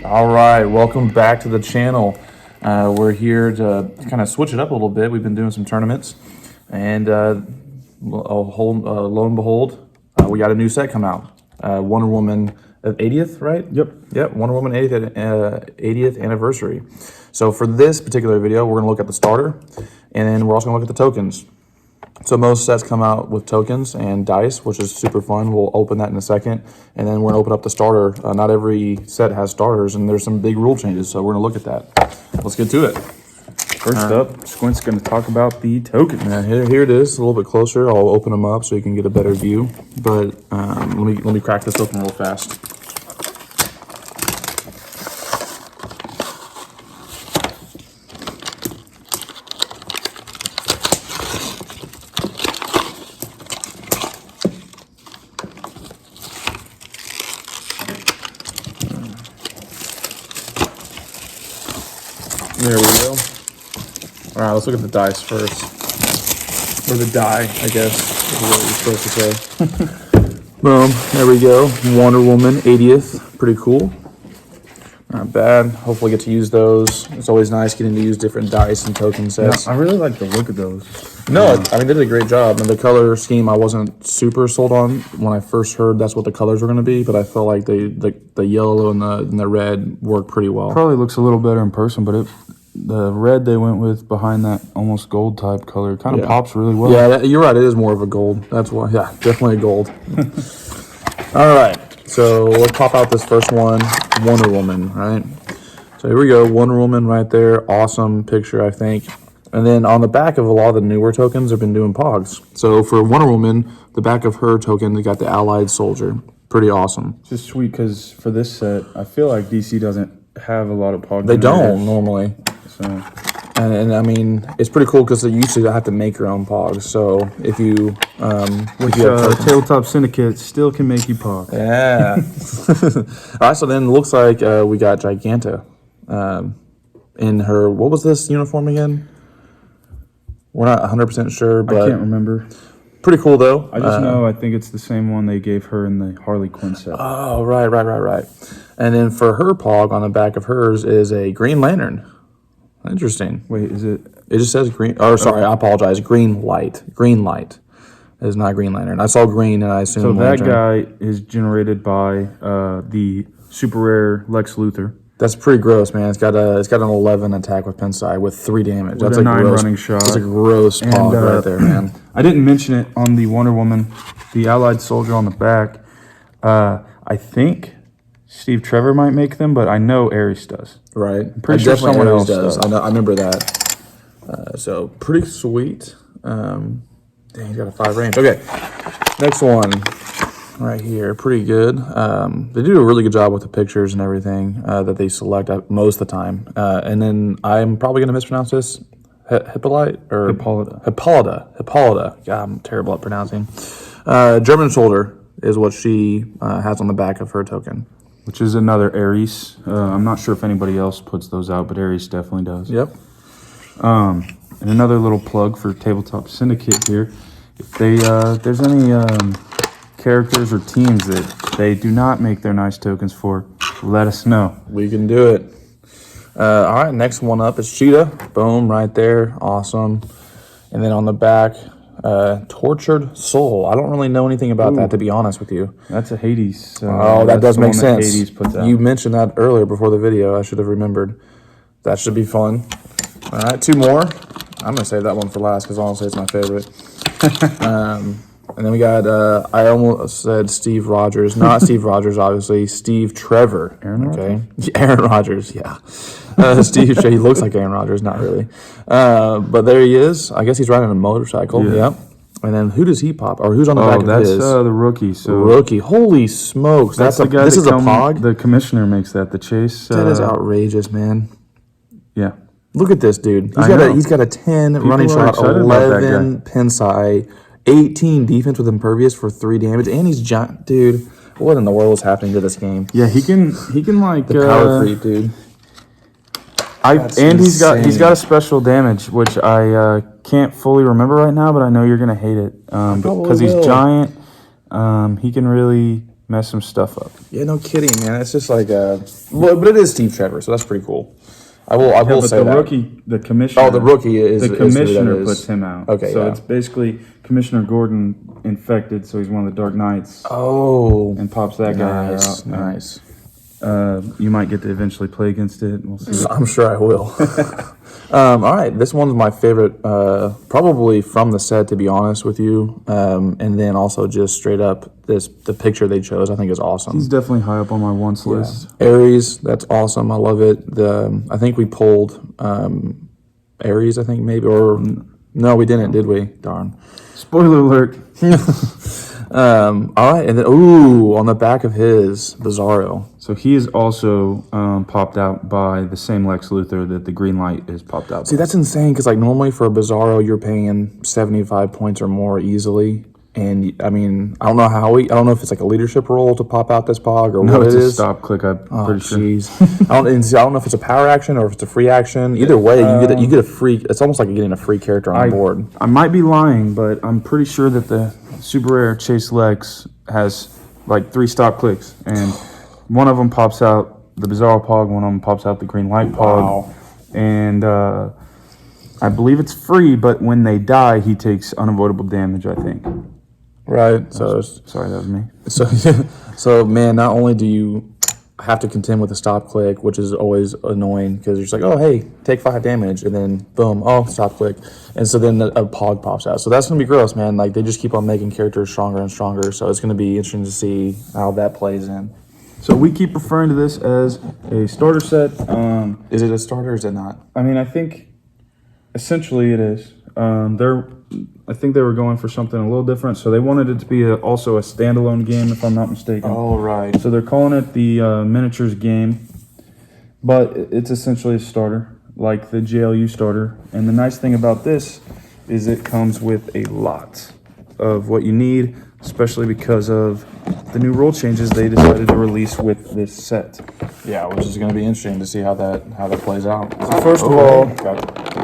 All right, welcome back to the channel. We're here to kind of switch it up a little bit. We've been doing some tournaments, and lo and behold, we got a new set come out. Wonder Woman 80th, right? Yep. Wonder Woman 80th anniversary. So for this particular video, we're gonna look at the starter, and then we're also gonna look at the tokens. So most sets come out with tokens and dice, which is super fun. We'll open that in a second, and then we're gonna open up the starter. Not every set has starters, and there's some big rule changes, so we're gonna look at that. Let's get to it. First up, Squint's gonna talk about the tokens. Yeah, here it is, a little bit closer. I'll open them up so you can get a better view. But let me crack this open real fast. There we go. All right, let's look at the dice first. Or the die, I guess, is what we're supposed to say. Boom, there we go. Wonder Woman 80th, pretty cool. Not bad. Hopefully get to use those. It's always nice getting to use different dice and token sets. Yeah, I really like the look of those. No, I mean, they did a great job. And the color scheme I wasn't super sold on when I first heard that's what the colors were going to be, but I felt like the yellow and the red worked pretty well. Probably looks a little better in person, but the red they went with behind that almost gold type color kind of pops really well. Yeah, you're right. It is more of a gold. That's why. Yeah, definitely a gold. All right. So let's pop out this first one, Wonder Woman, right? So here we go, Wonder Woman right there. Awesome picture, I think. And then on the back of a lot of the newer tokens, they've been doing pogs. So for Wonder Woman, the back of her token, they got the Allied Soldier. Pretty awesome. It's just sweet because for this set, I feel like DC doesn't have a lot of pogs. They don't normally. So. And I mean, it's pretty cool because you used to have to make your own pogs. So if you, Tabletop Syndicate still can make you pog. Yeah. All right. So then it looks like we got Giganta in her. What was this uniform again? We're not 100% sure, but I can't remember. Pretty cool though. I just know I think it's the same one they gave her in the Harley Quinn set. Oh, right. And then for her pog on the back of hers is a Green Lantern. Interesting. Wait, is it? It just says green. Or sorry, I apologize. Green light. Green light. It is not Green Lantern. I saw green and I assumed. So that Lantern. guy is generated by the super rare Lex Luthor. That's pretty gross, man. It's got an 11 attack with Pensai with 3 damage. With That's a a 9 gross, running shot. That's a gross pog right there, man. I didn't mention it on the Wonder Woman, the Allied Soldier on the back. I think Steve Trevor might make them, but I know Ares does. Right. I'm pretty sure someone else does. I remember that. So pretty sweet. Dang, he's got a 5 range. Okay, next one right here. Pretty good. They do a really good job with the pictures and everything that they select most of the time. And then I'm probably going to mispronounce this. Hippolyta. Hippolyta. God, I'm terrible at pronouncing. German Soldier is what she has on the back of her token. Which is another Ares. I'm not sure if anybody else puts those out, but Ares definitely does. Yep. And another little plug for Tabletop Syndicate here. If there's any characters or teams that they do not make their nice tokens for, let us know. We can do it. All right, next one up is Cheetah. Boom, right there. Awesome. And then on the back, Tortured Soul. I don't really know anything about that, to be honest with you. That's a Hades. That does make sense. Hades puts out. You mentioned that earlier before the video. I should have remembered. That should be fun. All right, 2 more. I'm going to save that one for last because honestly it's my favorite. And then we got, I almost said Steve Rogers. Not Steve Rogers, obviously. Steve Trevor. Aaron Rodgers? Aaron Rodgers, yeah. Steve, he looks like Aaron Rodgers, not really. But there he is. I guess he's riding a motorcycle. Yeah. Yep. And then who does he pop? Or who's on the back of his? That's the rookie. So Rookie. Holy smokes. That's the guy this is a pog? The commissioner makes that. The chase. That is outrageous, man. Yeah. Look at this dude. He's got a 10 running shot, 11 Pensai, 18 defense with impervious for 3 damage, and he's giant, dude. What in the world is happening to this game? Yeah, he can like the power creep, dude. He's got a special damage which I can't fully remember right now, but I know you're gonna hate it because he's giant. He can really mess some stuff up. Yeah, no kidding, man. It's just like but it is Steve Trevor, so that's pretty cool. I will say the that. rookie, the commissioner. Oh, the rookie is the who commissioner that is. puts him out. Okay, so yeah. it's basically Commissioner Gordon infected, so he's one of the Dark Knights. Oh, and pops that guy nice, out. Nice. You might get to eventually play against it. We'll see. I'm sure I will. All right, this one's my favorite, probably from the set, to be honest with you. And then also just straight up, the picture they chose, I think is awesome. He's definitely high up on my wants list. Ares, that's awesome. I love it. I think we pulled Ares, I think maybe, or no, we didn't, did we? Darn. Spoiler alert. All right, and then on the back of his Bizarro. So he is also popped out by the same Lex Luthor that the green light is popped out. See, that's insane because like normally for a Bizarro, you're paying 75 points or more easily. And I mean, I don't know if it's like a leadership role to pop out this pog or what it is. No, it's a stop click. I'm pretty sure. Jeez. I don't know if it's a power action or if it's a free action. Either way, you get a free. It's almost like you're getting a free character on board. I might be lying, but I'm pretty sure that the super rare Chase Lex has like 3 stop clicks, and one of them pops out the Bizarro Pog, one of them pops out the Green Light Pog, Wow. And I believe it's free, but when they die, he takes unavoidable damage, I think. Right. So Sorry, that was me. so man, not only do you have to contend with a stop click, which is always annoying because you're just like, oh hey, take 5 damage, and then boom, oh stop click, and so then a pog pops out. So that's gonna be gross, man. Like they just keep on making characters stronger and stronger. So it's gonna be interesting to see how that plays in. So we keep referring to this as a starter set. Is it a starter or is it not? I mean, I think essentially it is. I think they were going for something a little different, so they wanted it to be also a standalone game, if I'm not mistaken. Oh, right. So they're calling it the miniatures game, but it's essentially a starter, like the JLU starter. And the nice thing about this is it comes with a lot of what you need, especially because of the new rule changes they decided to release with this set. Yeah, which is going to be interesting to see how that plays out. So first of all,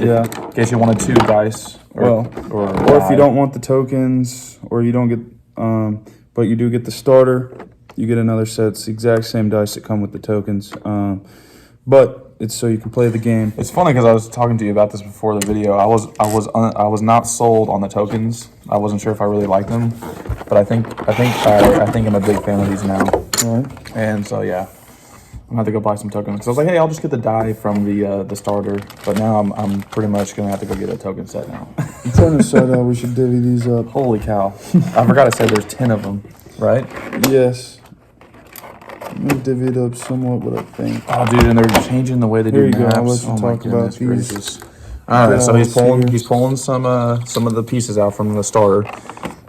yeah, in case you wanted 2 dice, or if you don't want the tokens, or you don't get, but you do get the starter, you get another set. It's the exact same dice that come with the tokens, but it's so you can play the game. It's funny because I was talking to you about this before the video. I was not sold on the tokens. I wasn't sure if I really liked them, but I think I'm a big fan of these now. All right. And so yeah, I'm gonna have to go buy some tokens because I was like, hey, I'll just get the die from the starter. But now I'm pretty much gonna have to go get a token set now. Antonio said we should divvy these up. Holy cow! I forgot I said there's 10 of them, right? Yes. Let me divvy it up somewhat, but I think. Oh, dude, and they're changing the way they do Here you maps. go. I'll let you Oh my talk about goodness these. gracious! All right, so he's Here. pulling some of the pieces out from the starter.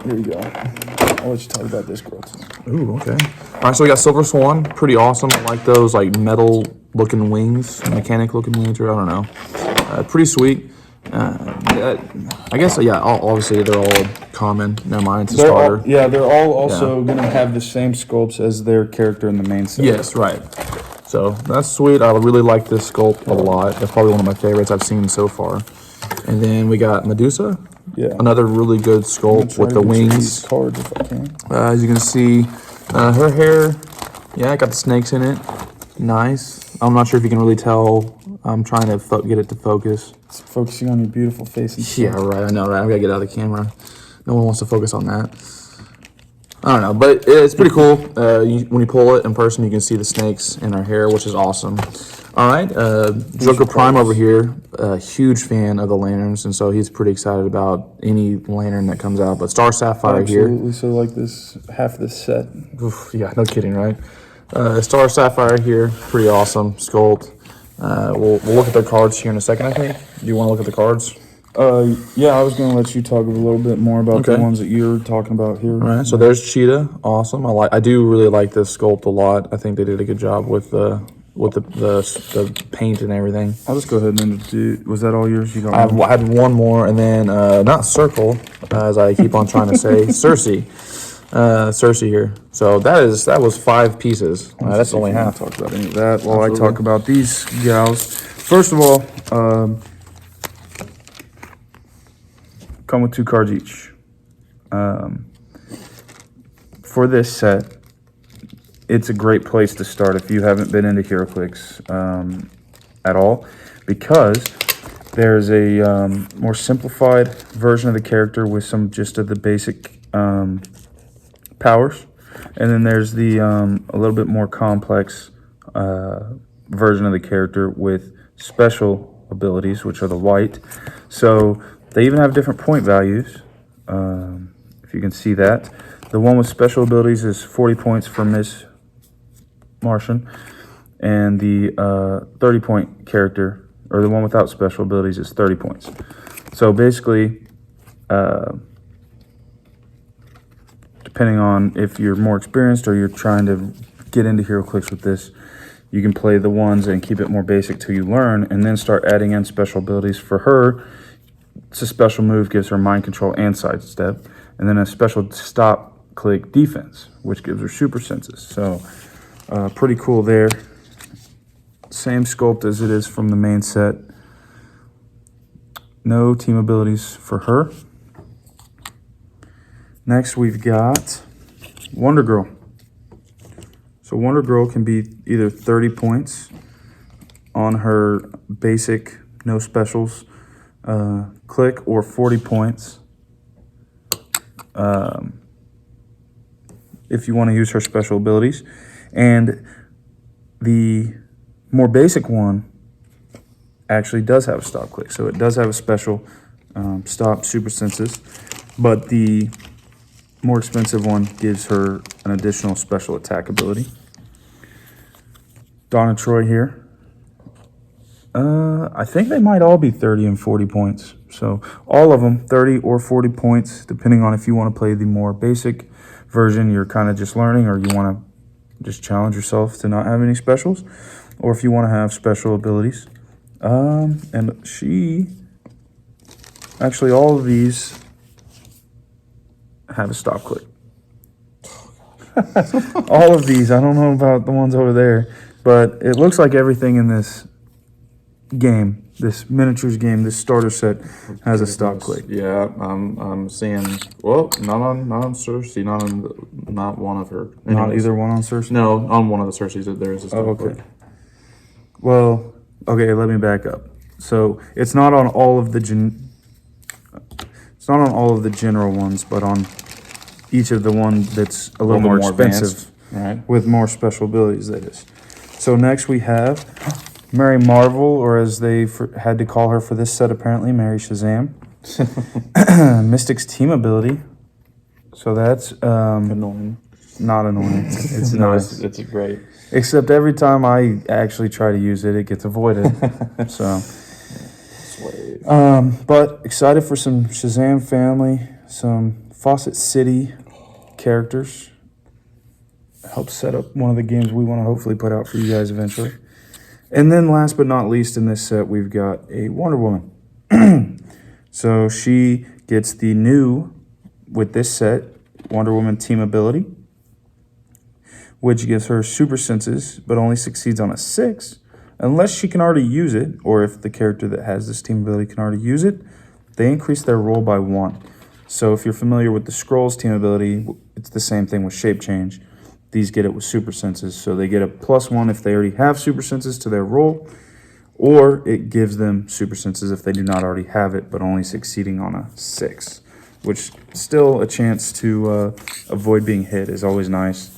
Here you go. I'll let you talk about this girl too. Ooh, okay. All right, so we got Silver Swan. Pretty awesome. I like those like metal-looking wings, mechanic-looking wings, or I don't know. Pretty sweet. I guess, yeah, obviously they're all common. Never mind, it's a starter. They're all also going to have the same sculpts as their character in the main set. Yes, right. So that's sweet. I really like this sculpt a lot. That's probably one of my favorites I've seen so far. And then we got Medusa. Yeah. Another really good sculpt with the wings. These cards if I can. As you can see, her hair, yeah, got the snakes in it. Nice. I'm not sure if you can really tell. I'm trying to get it to focus. It's focusing on your beautiful face. And Yeah, right. I know, right? I gotta get out of the camera. No one wants to focus on that. I don't know, but it's pretty cool. When you pull it in person, you can see the snakes in her hair, which is awesome. All right, Joker Prime over here, a huge fan of the lanterns, and so he's pretty excited about any lantern that comes out. But Star Sapphire Absolutely. So like this, half this set. Oof, yeah, no kidding, right? Star Sapphire here, pretty awesome sculpt. We'll look at their cards here in a second, I think. Do you want to look at the cards? Yeah, I was going to let you talk a little bit more about the ones that you're talking about here. All right, so there's Cheetah, awesome. I do really like this sculpt a lot. I think they did a good job with the paint and everything. I'll just go ahead and do. Was that all yours? You don't. I had one more, and then not Circle, as I keep on trying to say, Cersei. Cersei here. So that was 5 pieces. That's only half. Talk about any of that while I talk about these gals. First of all, come with 2 cards each. For this set, it's a great place to start if you haven't been into Heroclix at all, because there's a more simplified version of the character with some just of the basic powers, and then there's the a little bit more complex version of the character with special abilities, which are the white. So they even have different point values, if you can see that. The one with special abilities is 40 points for Miss Martian, and the 30-point character, or the one without special abilities, is 30 points. So basically, depending on if you're more experienced or you're trying to get into Heroclix with this, you can play the ones and keep it more basic till you learn, and then start adding in special abilities. For her, it's a special move, gives her mind control and sidestep, and then a special stop click defense, which gives her super senses. So pretty cool there. Same sculpt as it is from the main set. No team abilities for her. Next we've got Wonder Girl. So Wonder Girl can be either 30 points on her basic no specials click, or 40 points if you want to use her special abilities. And the more basic one actually does have a stop click, so it does have a special stop super senses, but the more expensive one gives her an additional special attack ability. Donna Troy here. I think they might all be 30 and 40 points. So all of them 30 or 40 points, depending on if you want to play the more basic version, you're kind of just learning, or you want to just challenge yourself to not have any specials, or if you want to have special abilities. And she, actually all of these have a stop click. All of these, I don't know about the ones over there, but it looks like everything in this game, this miniatures game, this starter set, has a stop click. Yeah, I'm seeing. Well, not on Cersei, not one of her. Not Anyways. either one on Cersei? No, on one of the Cerseis there is a stop click. Well, okay, let me back up. So it's not on all of the general ones, but on each of the one that's a little more expensive, right? With more special abilities, that is. So next we have Mary Marvel, or as they had to call her for this set apparently, Mary Shazam. Mystic's team ability. So that's Annoying. not annoying. It's No, nice. it's great. Except every time I actually try to use it, it gets avoided. So, but excited for some Shazam family, some Fawcett City characters. Help set up one of the games we want to hopefully put out for you guys eventually. And then last but not least in this set, we've got a Wonder Woman. So she gets the new, with this set, Wonder Woman team ability, which gives her super senses, but only succeeds on a 6, unless she can already use it, or if the character that has this team ability can already use it, they increase their roll by 1. So if you're familiar with the Scrolls team ability, it's the same thing with shape change. These get it with super senses, so they get a +1 if they already have super senses to their roll, or it gives them super senses if they do not already have it, but only succeeding on a 6, which still a chance to avoid being hit is always nice.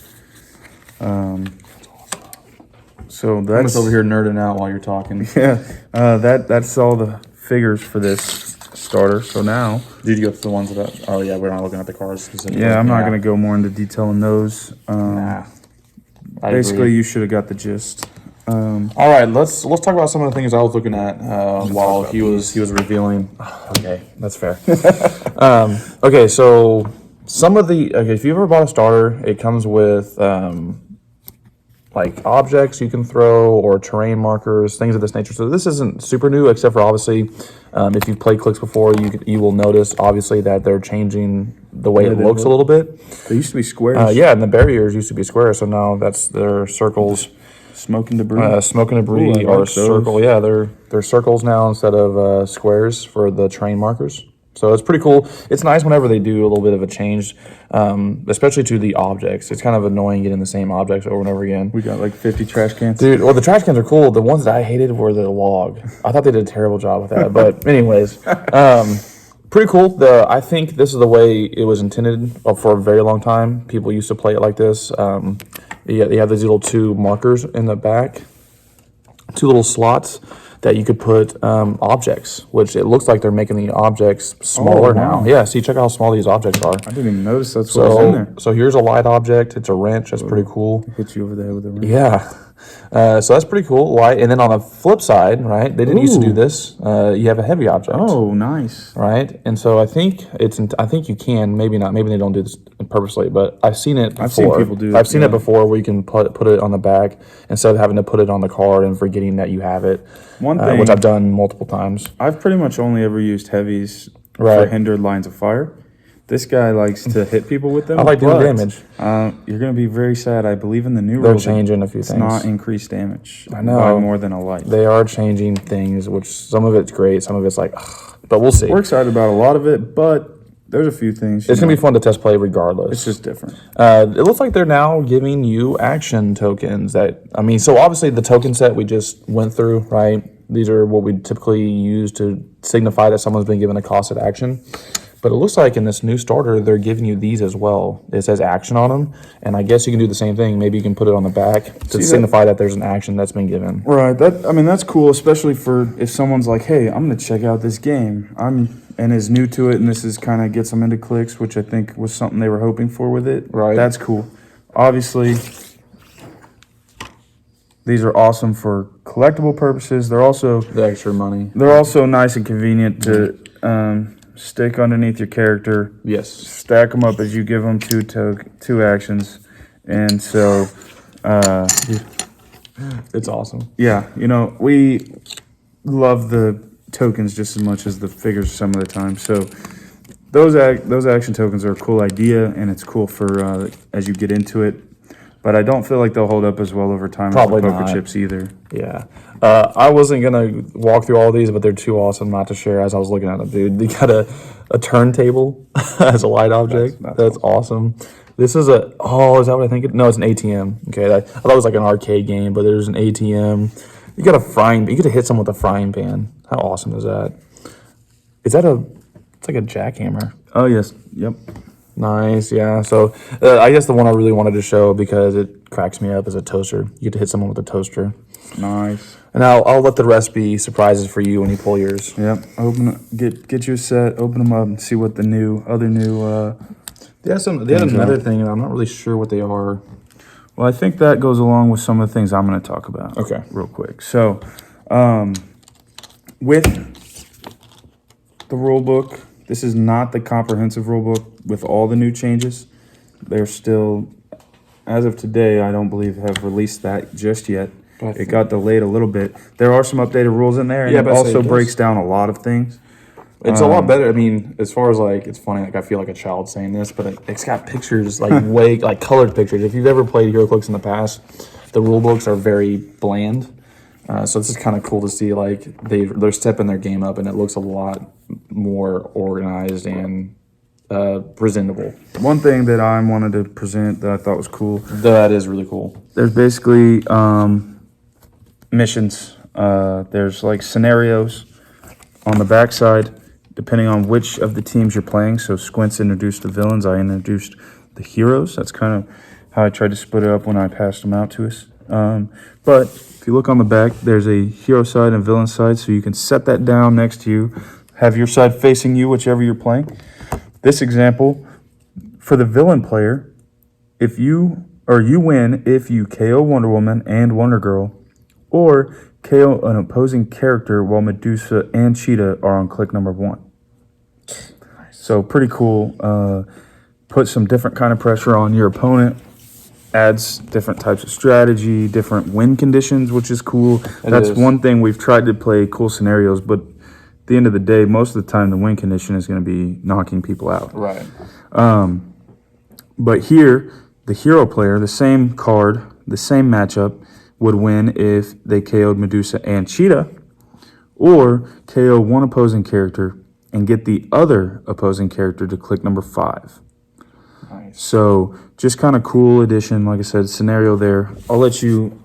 So that's I'm just over here nerding out while you're talking. Yeah, that's all the figures for this starter. So now, Did you go through the ones that? Oh yeah, we're not looking at the cards specifically. yeah, I'm not going to go more into detail on those. Nah, I Basically, agree. you should have got the gist. All right, let's talk about some of the things I was looking at while he was revealing. Okay, that's fair. Okay, so some of the if you ever bought a starter, it comes with like objects you can throw or terrain markers, things of this nature. So this isn't super new, except for obviously if you've played Clicks before, you will notice obviously that they're changing the way it looks a little bit. They used to be squares. Yeah, and the barriers used to be square, so now that's their circles. Smoke and debris. Smoke and debris Ooh, I are like those. circle. Yeah, they're circles now instead of squares for the terrain markers. So it's pretty cool. It's nice whenever they do a little bit of a change, especially to the objects. It's kind of annoying getting the same objects over and over again. We got like 50 trash cans. Dude, well, the trash cans are cool. The ones that I hated were the log. I thought they did a terrible job with that. But anyways, pretty cool. I think this is the way it was intended for a very long time. People used to play it like this. You have these little 2 markers in the back, 2 little slots that you could put objects, which it looks like they're making the objects smaller now. Yeah, see, check out how small these objects are. I didn't even notice that's what was in there. So here's a light object. It's a wrench. That's pretty cool. Hit you over the head with a wrench. Yeah. So that's pretty cool. Light. And then on the flip side, right, they didn't used to do this. You have a heavy object. Oh, nice. Right? And so I think you can, maybe not. Maybe they don't do this purposely, but I've seen it before. I've seen people do it. I've seen it before where you can put it on the back instead of having to put it on the card and forgetting that you have it. One thing, which I've done multiple times. I've pretty much only ever used heavies Right. for hindered lines of fire. This guy likes to hit people with them. I like doing damage. You're going to be very sad. I believe in the new They're rules. changing a few It's things. not increased damage I know. by more than a light. They are changing things, which some of it's great, some of it's like, ugh, but we'll see. We're excited about a lot of it, but there's a few things. It's going to be fun to test play regardless. It's just different. It looks like they're now giving you action tokens so obviously the token set we just went through, right? These are what we typically use to signify that someone's been given a costed action. But it looks like in this new starter, they're giving you these as well. It says action on them. And I guess you can do the same thing. Maybe you can put it on the back to signify that there's an action that's been given. Right. That's cool, especially for if someone's like, hey, I'm going to check out this game. And is new to it, and this is kind of gets them into clicks, which I think was something they were hoping for with it. Right. That's cool. Obviously, these are awesome for collectible purposes. They're also The extra money. They're also nice and convenient to stick underneath your character. Yes. Stack them up as you give them two actions, and so It's awesome. yeah, we love the tokens just as much as the figures some of the time. So those action tokens are a cool idea, and it's cool for as you get into it. But I don't feel like they'll hold up as well over time Probably as the poker not. chips either. Yeah. I wasn't going to walk through all these, but they're too awesome not to share as I was looking at them, dude. They got a turntable as a light object. That's awesome. This is is that what I think? No, it's an ATM. Okay. I thought it was like an arcade game, but there's an ATM. You got you get to hit someone with a frying pan. How awesome is that? It's like a jackhammer. Oh, yes. Yep. Nice, yeah. So I guess the one I really wanted to show because it cracks me up is a toaster. You get to hit someone with a toaster. Nice. And I'll let the rest be surprises for you when you pull yours. Yep. Get your set, open them up, and see what the other new. They had another thing, and I'm not really sure what they are. Well, I think that goes along with some of the things I'm going to talk about. Okay. Real quick. So, with the rule book, this is not the comprehensive rule book with all the new changes. They're still, as of today, I don't believe have released that just yet. It got delayed a little bit. There are some updated rules in there, and it also breaks down a lot of things. It's a lot better. I mean, as far as it's funny. I feel like a child saying this, but it's got pictures way colored pictures. If you've ever played Heroclix in the past, the rule books are very bland. So this is kind of cool to see. They're stepping their game up, and it looks a lot more organized and presentable. One thing that I wanted to present that I thought was cool. That is really cool. There's basically missions. There's scenarios on the backside, depending on which of the teams you're playing. So Squints introduced the villains. I introduced the heroes. That's kind of how I tried to split it up when I passed them out to us. But if you look on the back, there's a hero side and villain side, so you can set that down next to you. Have your side facing you, whichever you're playing. This example, for the villain player, you win if you KO Wonder Woman and Wonder Girl, or KO an opposing character while Medusa and Cheetah are on click number 1. So pretty cool. Put some different kind of pressure on your opponent. Adds different types of strategy, different win conditions, which is cool. That's one thing we've tried to play cool scenarios, but at the end of the day, most of the time the win condition is going to be knocking people out. Right. But here, the hero player, the same card, the same matchup, would win if they KO'd Medusa and Cheetah, or KO one opposing character and get the other opposing character to click number 5. Nice. So just kind of cool addition. Like I said, scenario there. I'll let you.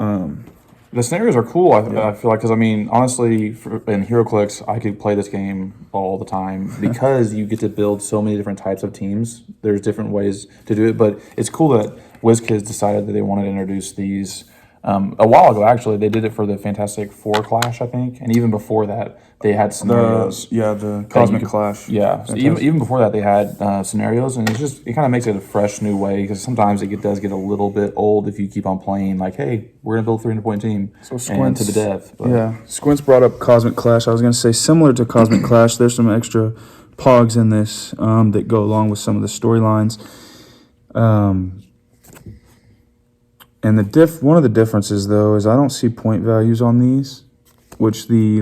The scenarios are cool, I feel like, because, I mean, honestly, in Heroclix, I could play this game all the time because you get to build so many different types of teams. There's different ways to do it, but it's cool that WizKids decided that they wanted to introduce these. A while ago, actually, they did it for the Fantastic Four Clash, I think, and even before that, they had scenarios. The Cosmic Clash. Yeah, so even before that, they had scenarios, and it kind of makes it a fresh new way, because sometimes it does get a little bit old if you keep on playing, like, hey, we're going to build a 300-point team, So and Squints, to the death. But. Yeah, Squints brought up Cosmic Clash. I was going to say, similar to Cosmic Clash, there's some extra pogs in this that go along with some of the storylines. And one of the differences, though, is I don't see point values on these, which the,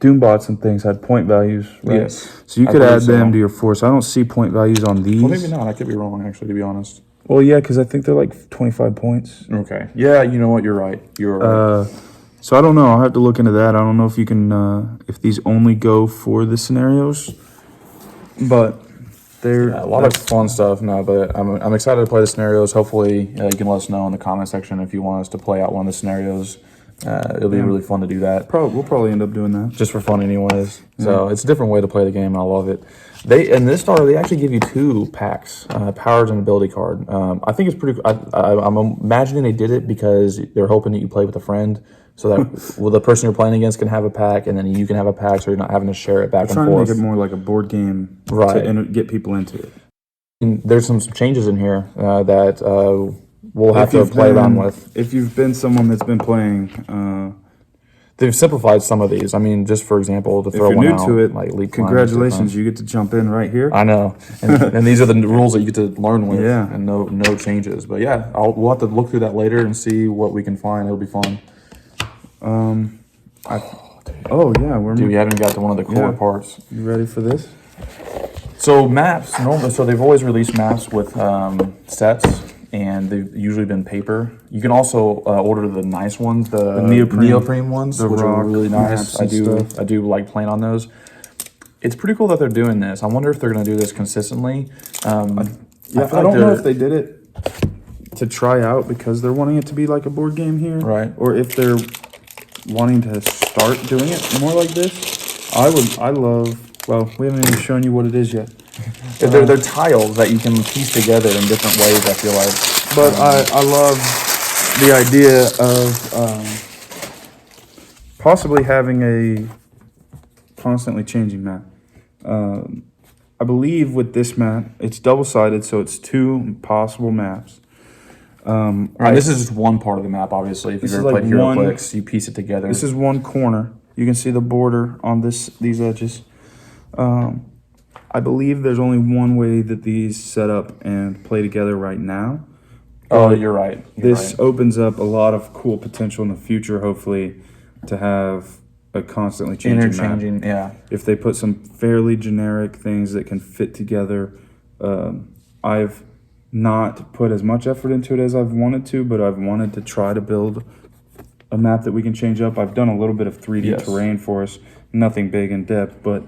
Doombots and things had point values, right? Yes. So you could add them to your force. I don't see point values on these. Well, maybe not. I could be wrong, actually, to be honest. Well, yeah, because I think they're like 25 points. Okay. Yeah, you know what? You're right. You're right. So I don't know. I'll have to look into that. I don't know if you can, if these only go for the scenarios, but they're A lot of fun stuff. No, but I'm excited to play the scenarios. Hopefully, you can let us know in the comment section if you want us to play out one of the scenarios. It'll be really fun to do that. We'll probably end up doing that Just for fun anyways. So it's a different way to play the game, and I love it. In this starter, they actually give you 2 packs, powers and ability card. I think it's pretty. I'm imagining they did it because they're hoping that you play with a friend, so that the person you're playing against can have a pack, and then you can have a pack, so you're not having to share it back and trying forth. to make it more like a board game, Right. to get people into it. And there's some changes in here that we'll have to play around with. If you've been someone that's been playing, They've simplified some of these. I mean, just for example, to throw if one you're new out, to it, like lead congratulations, you get to jump in right here. I know, and these are the rules that you get to learn with, Yeah. and no changes. But yeah, we'll have to look through that later and see what we can find. It'll be fun. Dude, We haven't got to one of the core parts. You ready for this? So maps, normally, so they've always released maps with sets, and they've usually been paper. You can also order the nice ones, the neoprene ones, which are really nice. I do like playing on those. It's pretty cool that they're doing this. I wonder if they're going to do this consistently. I don't know if they did it to try out because they're wanting it to be like a board game here, Right. or if they're wanting to start doing it more like this. Well, we haven't even shown you what it is yet. They're tiles that you can piece together in different ways, I feel like. But I love the idea of possibly having a constantly changing map. I believe with this map, it's double-sided, so it's 2 possible maps. This is just one part of the map, obviously. If you've ever played Heroclix, you piece it together. This is one corner. You can see the border on these edges. I believe there's only one way that these set up and play together right now. Oh, you're right. This opens up a lot of cool potential in the future, hopefully, to have a constantly changing map. Yeah. If they put some fairly generic things that can fit together. I've not put as much effort into it as I've wanted to, but I've wanted to try to build a map that we can change up. I've done a little bit of 3D terrain for us, nothing big in depth, but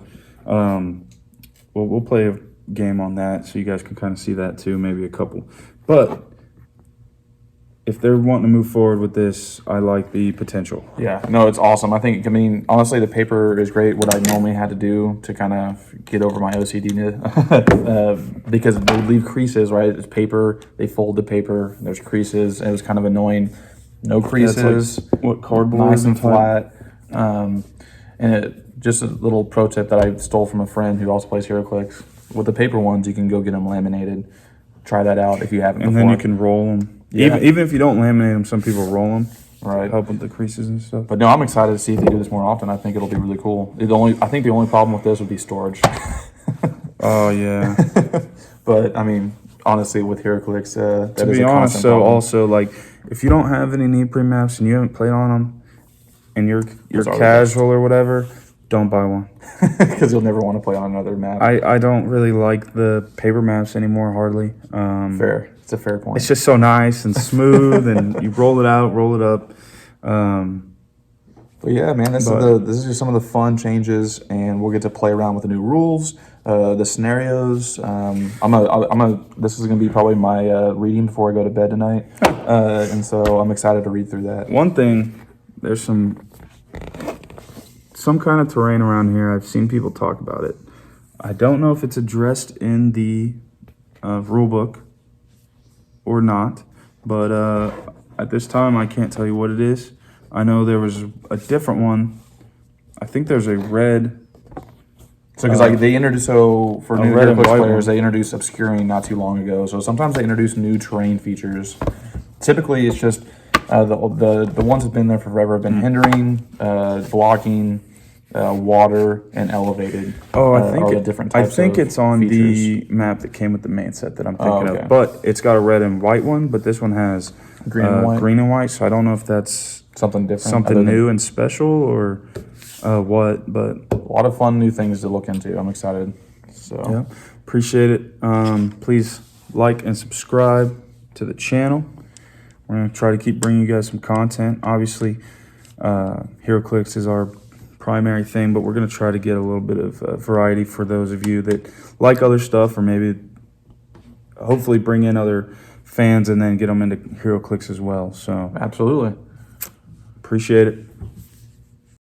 we'll play a game on that so you guys can kind of see that too, maybe a couple. But if they're wanting to move forward with this, I like the potential. Yeah, no, it's awesome. I mean, honestly, the paper is great. What I normally had to do to kind of get over my OCD, because they leave creases, right? It's paper, they fold the paper, there's creases, and it was kind of annoying. No creases, cardboard, nice and flat. Just a little pro tip that I stole from a friend who also plays Heroclix. With the paper ones, you can go get them laminated. Try that out if you haven't before. And then you can roll them. Yeah. Even if you don't laminate them, some people roll them. Right. Help with the creases and stuff. But no, I'm excited to see if they do this more often. I think it'll be really cool. I think the only problem with this would be storage. Oh, yeah. But, I mean, honestly, with Heroclix, that to is be a honest, constant so problem. also, like, if you don't have any neoprene maps and you haven't played on them and you're Those are casual or whatever, don't buy one. Because you'll never want to play on another map. I don't really like the paper maps anymore, hardly. Fair. It's a fair point. It's just so nice and smooth, and you roll it out, roll it up. The But yeah, man, this is just some of the fun changes, and we'll get to play around with the new rules, the scenarios. This is gonna be probably my reading before I go to bed tonight, and so I'm excited to read through that. One thing, there's some kind of terrain around here. I've seen people talk about it. I don't know if it's addressed in the rule book or not, but at this time I can't tell you what it is. I know there was a different one. I think there's a red. So, because they introduced, so for new red and Heroclix white players, one. they introduced obscuring not too long ago. So sometimes they introduce new terrain features. Typically, it's just the ones that've been there forever have been hindering, blocking, water, and elevated. Oh, I think the different types. I think of it's on features. the map that came with the main set that I'm thinking okay. of. But it's got a red and white one. But this one has Green and white. Green and white. So I don't know if that's Something different. something new and special or what. But A lot of fun new things to look into. I'm excited. So yeah, appreciate it. Please like and subscribe to the channel. We're gonna try to keep bringing you guys some content. Obviously, Heroclix is our primary thing, but we're gonna try to get a little bit of variety for those of you that like other stuff, or maybe hopefully bring in other fans and then get them into Heroclix as well. So absolutely. appreciate it.